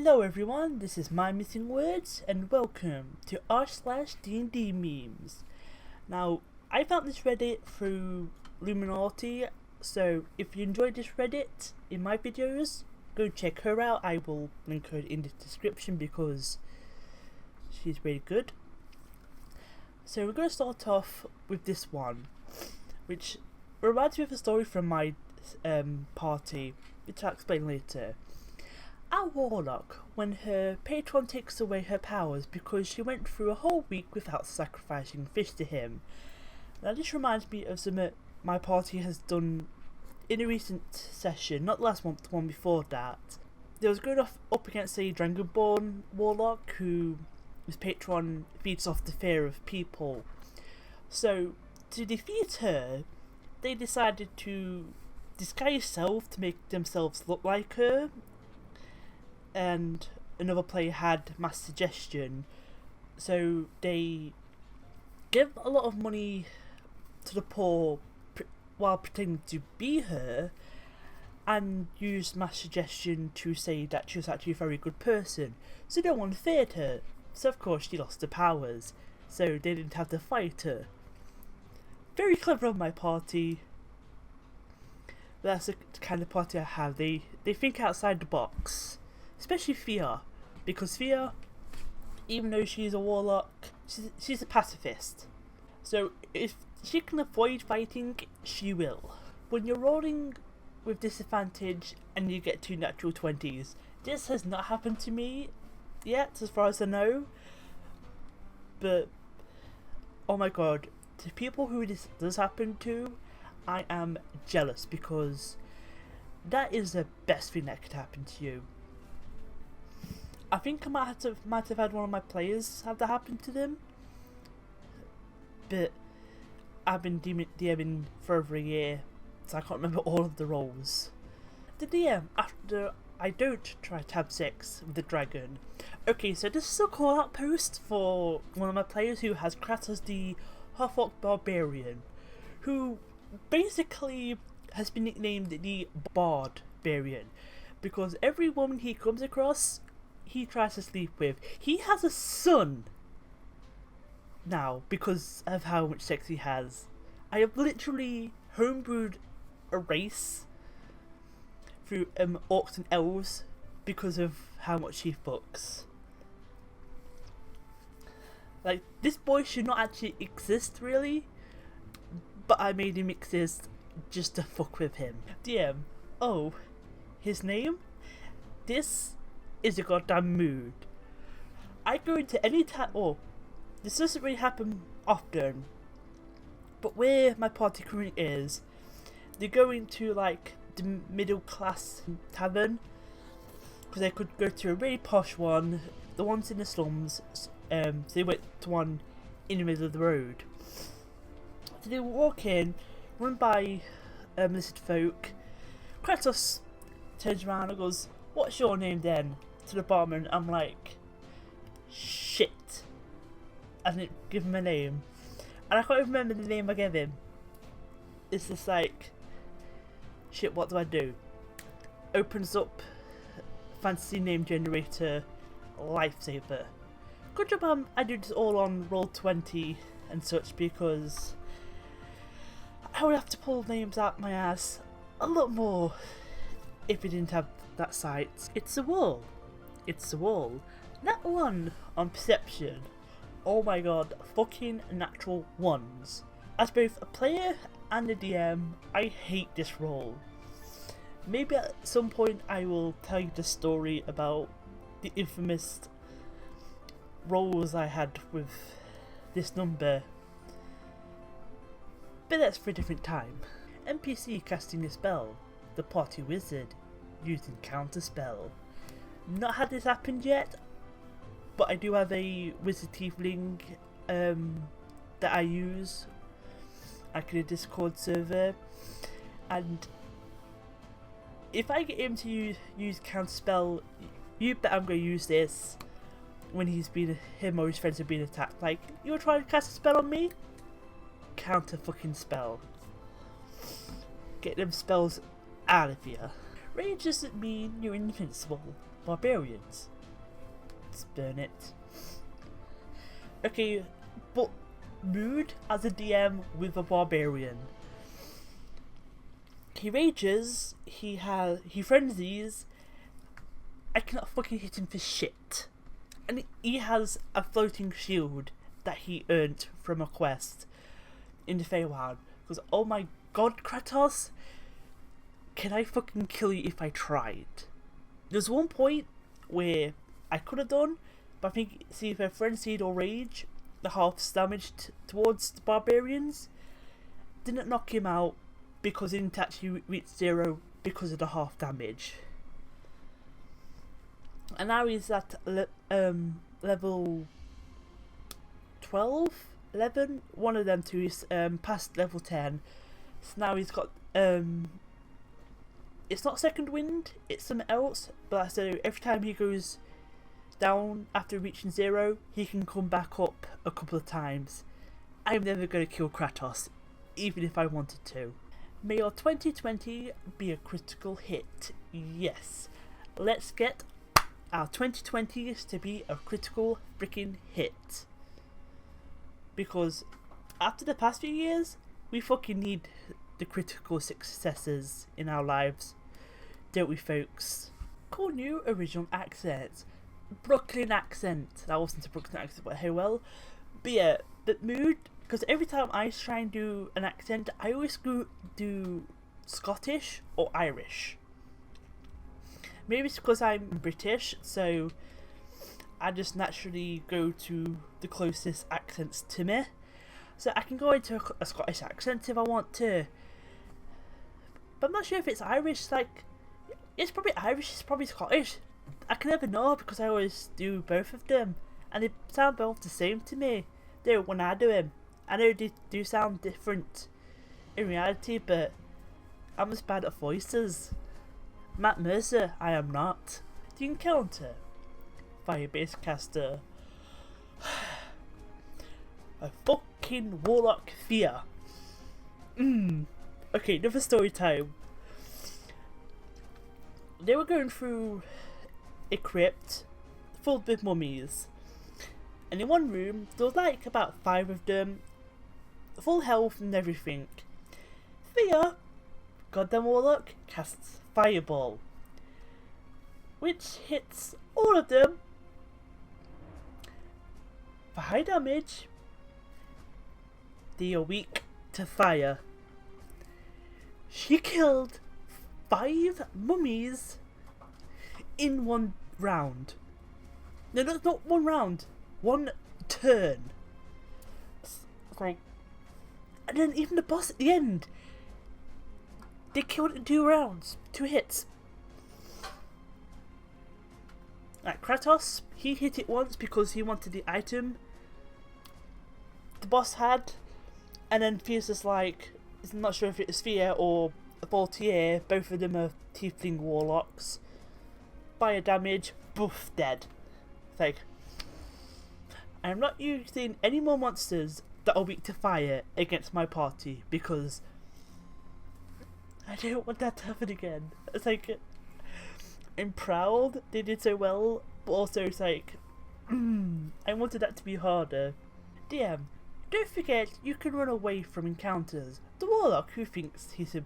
Hello everyone, this is My Missing Words and welcome to r/dndmemes. Now, I found this Reddit through Luminati, so if you enjoyed this Reddit in my videos, go check her out. I will link her in the description because she's really good. So we're going to start off with this one, which reminds me of a story from my party, which I'll explain later. A warlock, when her patron takes away her powers because she went through a whole week without sacrificing fish to him. Now this reminds me of something my party has done in a recent session, not last month, the one before that. They was going up against a Dragonborn warlock who his patron feeds off the fear of people. So to defeat her, they decided to disguise self to make themselves look like her. And another player had mass suggestion, so they give a lot of money to the poor while pretending to be her, and used mass suggestion to say that she was actually a very good person, so no one feared her. So of course she lost her powers, so they didn't have to fight her. Very clever of my party. That's the kind of party I have. They think outside the box. Especially Fia, because Fia, even though she's a warlock, she's a pacifist. So if she can avoid fighting, she will. When you're rolling with disadvantage and you get 2 natural 20s, this has not happened to me yet, as far as I know. But oh my god, to people who this does happen to, I am jealous, because that is the best thing that could happen to you. I think I might have had one of my players have that happen to them, but I've been DMing for over a year, so I can't remember all of the roles. The DM, after I don't try tab 6 with the dragon. Okay, so this is a call out post for one of my players who has Kratos the Half-Orc Barbarian, who basically has been nicknamed the Bard Barbarian, because every woman he comes across, he tries to sleep with. He has a son now because of how much sex he has. I have literally homebrewed a race through orcs and elves because of how much he fucks. Like, this boy should not actually exist really, but I made him exist just to fuck with him. DM, oh, his name? This is a goddamn mood. I go into any this doesn't really happen often, but where my party currently is, they go into like the middle class tavern, because they could go to a really posh one, the ones in the slums, so they went to one in the middle of the road. So they walk in, run by lizard folk. Kratos turns around and goes, "What's your name then?" to the barman. I'm like, shit, I didn't give him a name, and I can't even remember the name I gave him. It's just like, shit, what do I do? Opens up fantasy name generator, lifesaver. Good job I do this all on Roll20 and such, because I would have to pull names out my ass a lot more if we didn't have that site. It's a wall. It's a wall. Nat 1 on perception. Oh my god, fucking natural ones. As both a player and a DM, I hate this roll. Maybe at some point I will tell you the story about the infamous rolls I had with this number, but that's for a different time. NPC casting a spell. The party wizard using counter spell. Not had this happened yet, but I do have a wizard tiefling that I use, like in a Discord server, and if I get him to use counter spell, you bet I'm going to use this when him or his friends have been attacked. Like, you were trying to cast a spell on me? Counter fucking spell. Get them spells out of here. Rage doesn't mean you're invincible. Barbarians, let's burn it. Okay, but mood as a DM with a barbarian. He rages, he frenzies, I cannot fucking hit him for shit. And he has a floating shield that he earned from a quest in the Feywild. Because, oh my god, Kratos, can I fucking kill you if I tried? There's one point where I could have done, but I think, see, if I frenzied or rage, the half damage towards the barbarians didn't knock him out because he didn't actually reach 0 because of the half damage. And now he's at level 12, 11, one of them two is past level 10. So now he's got it's not second wind, it's something else, but so every time he goes down after reaching 0, he can come back up a couple of times. I'm never going to kill Kratos, even if I wanted to. May your 2020 be a critical hit. Yes, let's get our 2020s to be a critical freaking hit. Because after the past few years, we fucking need the critical successes in our lives, don't we, folks? Cool new original accent. Brooklyn accent. That wasn't a Brooklyn accent, but hey well. But yeah, the mood, because every time I try and do an accent, I always do Scottish or Irish. Maybe it's because I'm British, so I just naturally go to the closest accents to me. So I can go into a Scottish accent if I want to. But I'm not sure if it's Irish, like, it's probably Irish, it's probably Scottish. I can never know because I always do both of them. And they sound both the same to me, though, when I do them. I know they do sound different in reality, but I'm just bad at voices. Matt Mercer, I am not. The encounter. Firebase caster. A fucking warlock fear. Okay, another story time. They were going through a crypt filled with mummies. And in one room, there was like about 5 of them. Full health and everything. Thea, goddamn warlock, casts Fireball, which hits all of them for high damage. They are weak to fire. She killed 5 mummies in one round. No, not one round. One turn. Like, and then even the boss at the end, they killed it in 2 rounds, 2 hits. Like Kratos, he hit it once because he wanted the item the boss had, and then Thea's just like, I'm not sure if it's Thea or Voltaire, both of them are tiefling warlocks. Fire damage, boof, dead. It's like, I'm not using any more monsters that are weak to fire against my party because I don't want that to happen again. It's like, I'm proud they did so well, but also it's like, I wanted that to be harder. DM, don't forget you can run away from encounters. The warlock who thinks he's a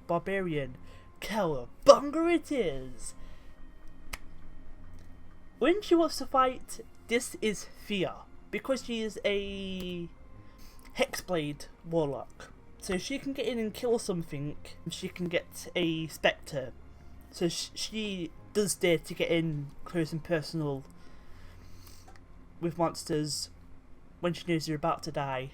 barbarian, cowabunga it is. When she wants to fight, this is fear, because she is a Hexblade warlock. So she can get in and kill something, she can get a spectre. So she does dare to get in close and personal with monsters when she knows they're about to die.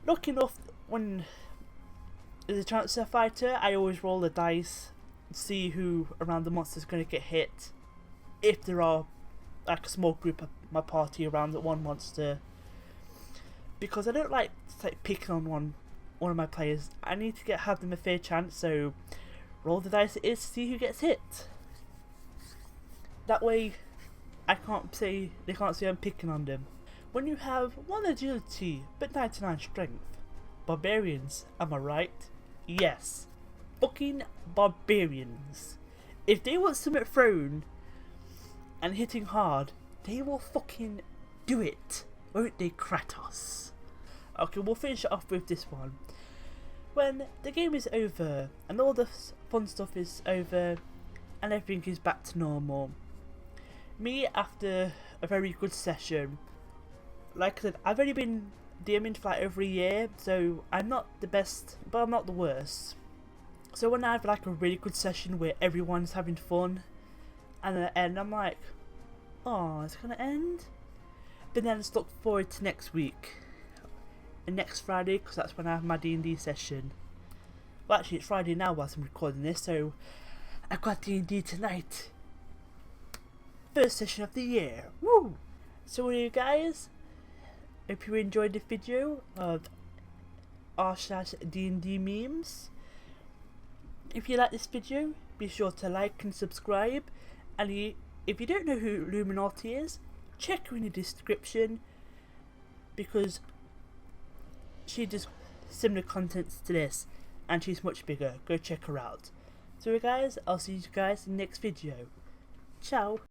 Lucky enough, when there's a chance to fight her, I always roll the dice, see who around the monster is going to get hit. If there are like a small group of my party around that one monster. Because I don't like picking on one of my players. I need to have them a fair chance, so roll the dice it is to see who gets hit. That way they can't say I'm picking on them. When you have 1 agility but 99 strength, barbarians, am I right? Yes, fucking barbarians. If they want something thrown, and hitting hard, they will fucking do it, won't they, Kratos? Okay, we'll finish it off with this one. When the game is over and all the fun stuff is over and everything is back to normal, me, after a very good session, like I said, I've only been DMing for like over a year, so I'm not the best, but I'm not the worst. So when I have like a really good session where everyone's having fun, and at the end I'm like, oh, it's gonna end? But then I just look forward to next week, and next Friday, because that's when I have my D&D session. Well, actually it's Friday now whilst I'm recording this, so I've got D&D tonight. First session of the year, woo! So what are you guys? Hope you enjoyed the video of r/dndmemes. If you like this video, be sure to like and subscribe. And if you don't know who Illuminati is, check her in the description, because she does similar contents to this and she's much bigger. Go check her out. So guys, I'll see you guys in the next video. Ciao!